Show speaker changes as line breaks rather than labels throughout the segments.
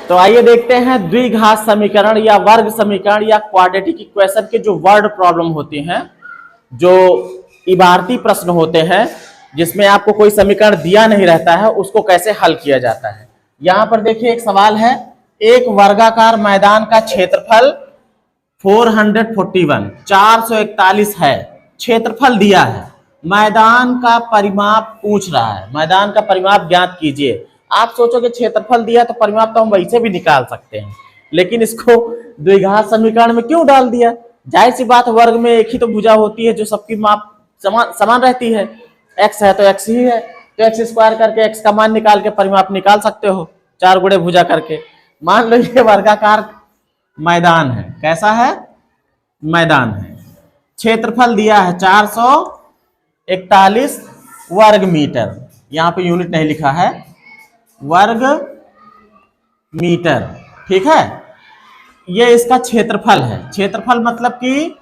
तो आइए देखते हैं द्विघात समीकरण या वर्ग समीकरण या क्वाड्रेटिक इक्वेशन के जो वर्ड प्रॉब्लम होती हैं, जो इबारती प्रश्न होते हैं, जिसमें आपको कोई समीकरण दिया नहीं रहता है, उसको कैसे हल किया जाता है। यहां पर देखिए एक सवाल है, एक वर्गाकार मैदान का क्षेत्रफल 441 है, क्षेत्रफल दिया है, मैदान का परिमाप पूछ रहा है, मैदान का परिमाप ज्ञात कीजिए। आप सोचोगे क्षेत्रफल दिया तो परिमाप तो हम वैसे भी निकाल सकते हैं, लेकिन इसको द्विघात समीकरण में क्यों डाल दिया। जाहिर सी बात, वर्ग में एक ही तो भुजा होती है जो सबकी माप समान रहती है। एक्स है तो एक्स ही है, तो एक्स स्क्वायर करके एक्स का मान निकाल के परिमाप निकाल सकते हो, 4 गुणे भुजा करके। मान लो ये वर्गाकार मैदान है, कैसा है, मैदान है, क्षेत्रफल दिया है 441 वर्ग मीटर, यहां पे यूनिट नहीं लिखा है, वर्ग मीटर, ठीक है। ये इसका क्षेत्रफल है, क्षेत्रफल मतलब कि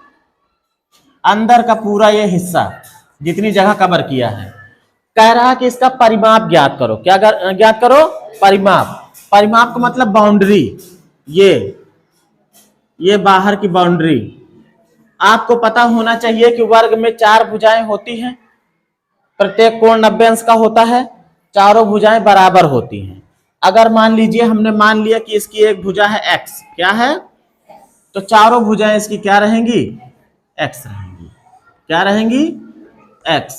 अंदर का पूरा ये हिस्सा जितनी जगह कवर किया है। कह रहा है कि इसका परिमाप ज्ञात करो। क्या ज्ञात करो, परिमाप। परिमाप का मतलब बाउंड्री, ये बाहर की बाउंड्री। आपको पता होना चाहिए कि वर्ग में 4 भुजाएं होती हैं, प्रत्येक कोण 90 अंश का होता है, चारों भुजाएं बराबर होती हैं। अगर मान लीजिए हमने मान लिया कि इसकी एक भुजा है x, क्या है, तो चारों भुजाएं इसकी क्या रहेंगी, x रहेंगी। क्या रहेंगी, x।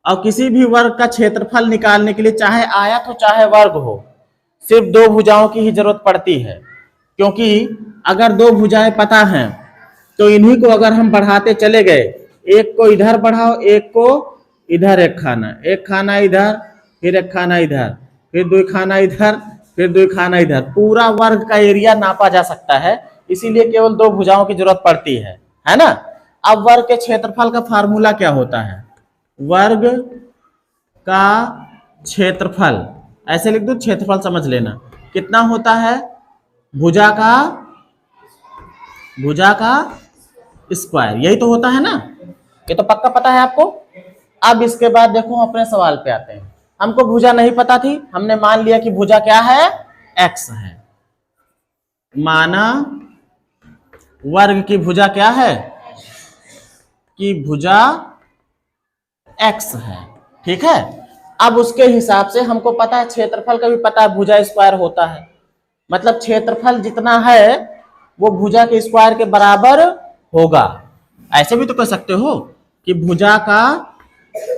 और किसी भी वर्ग का क्षेत्रफल निकालने के लिए चाहे आयत हो चाहे वर्ग हो, सिर्फ 2 भुजाओं की ही जरूरत पड़ती है, क्योंकि अगर 2 भुजाएं पता हैं तो इन्हीं को अगर हम बढ़ाते चले गए, एक को इधर बढ़ाओ, एक को इधर, एक खाना इधर, फिर एक खाना इधर, फिर 2 खाना इधर, फिर 2 खाना इधर, पूरा वर्ग का एरिया नापा जा सकता है। इसीलिए केवल 2 भुजाओं की जरूरत पड़ती है ना। अब वर्ग के क्षेत्रफल का फार्मूला क्या होता है, वर्ग का क्षेत्रफल, ऐसे लिख दो, क्षेत्रफल समझ लेना कितना होता है, भुजा का स्क्वायर, यही तो होता है ना, ये तो पक्का पता है आपको। अब इसके बाद देखो अपने सवाल पे आते हैं। हमको भुजा नहीं पता थी, हमने मान लिया कि भुजा क्या है, x है। माना वर्ग की भुजा क्या है, कि भुजा x है, ठीक है। अब उसके हिसाब से हमको पता है, क्षेत्रफल का भी पता है, भुजा स्क्वायर होता है, मतलब क्षेत्रफल जितना है वो भुजा के स्क्वायर के बराबर होगा। ऐसे भी तो कह सकते हो कि भुजा का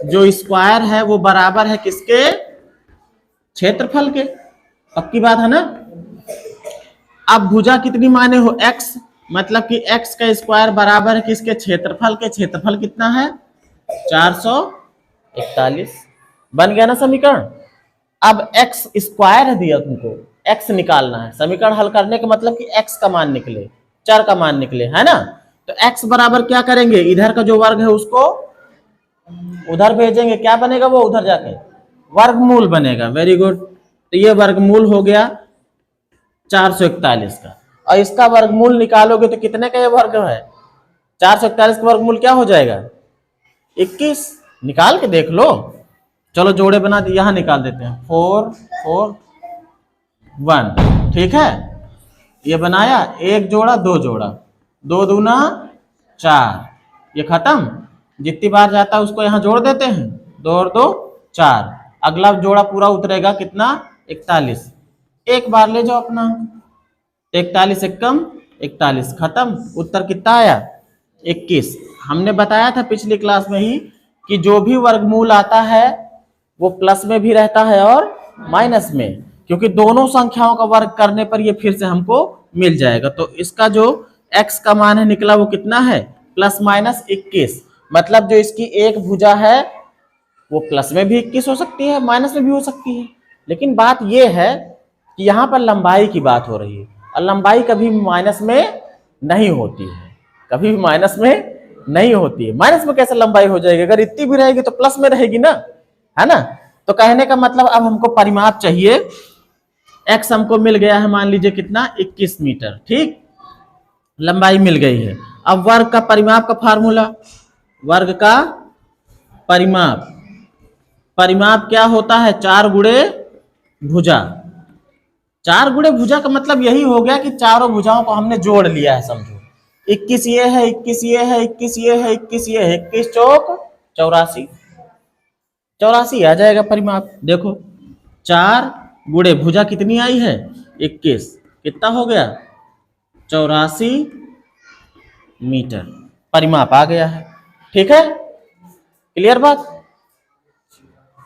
जो स्क्वायर है वो बराबर है किसके, क्षेत्रफल के। पक्की बात है ना। अब भुजा कितनी माने हो, x, मतलब कि x का स्क्वायर बराबर है किसके, क्षेत्रफल के। क्षेत्रफल कितना है, 441। बन गया ना समीकरण। अब x स्क्वायर दिया तुमको, x निकालना है। समीकरण हल करने का मतलब कि x का मान निकले, चर का मान निकले, है ना। तो x बराबर क्या करेंगे, इधर का जो वर्ग है उसको उधर भेजेंगे, क्या बनेगा वो उधर जाके, वर्गमूल बनेगा। Very good. तो ये वर्गमूल हो गया 441 का, और इसका वर्गमूल निकालोगे तो कितने का ये वर्ग है, 441 का वर्गमूल क्या हो जाएगा, 21। निकाल के देख लो। चलो जोड़े बना दिए, यहां निकाल देते हैं, 4 4 1, ठीक है। ये बनाया, 1 जोड़ा 2 जोड़ा, 2 दूना 4, ये खत्म। जितनी बार जाता है उसको यहां जोड़ देते हैं, 2 और 2 4, अगला जोड़ा पूरा उतरेगा कितना, 41। एक बार ले जाओ अपना, 41 एकम 41, खत्म। उत्तर कितना आया, 21। हमने बताया था पिछली क्लास में ही कि जो भी वर्गमूल आता है वो प्लस में भी रहता है और माइनस में, क्योंकि दोनों संख्याओं का वर्ग करने पर ये फिर से हमको मिल जाएगा। तो इसका जो x का मान है निकला वो कितना है, प्लस माइनस 21। मतलब जो इसकी एक भुजा है वो प्लस में भी 21 हो सकती है, माइनस में भी हो सकती है। लेकिन बात ये है कि यहाँ पर लंबाई की बात हो रही है, और लंबाई कभी भी माइनस में नहीं होती है, कभी भी माइनस में नहीं होती है। माइनस में कैसे लंबाई हो जाएगी, अगर इतनी भी रहेगी तो प्लस में रहेगी ना, है ना। तो कहने का मतलब अब हमको परिमाप चाहिए, x हमको मिल गया है, मान लीजिए कितना, 21 मीटर, ठीक, लंबाई मिल गई है। अब वर्ग का परिमाप का फार्मूला, वर्ग का परिमाप, परिमाप क्या होता है, 4 गुणे भुजा, 4 गुणे भुजा का मतलब यही हो गया कि चारों भुजाओं को हमने जोड़ लिया है, समझो। 21 ये है, 21 ये है, 21 ये है, 21 ये है, 21 चौक 84, 84 आ जाएगा परिमाप। देखो 4 गुणे भुजा कितनी आई है 21, कितना हो गया 84 मीटर, परिमाप आ गया है। ठीक है, क्लियर बात।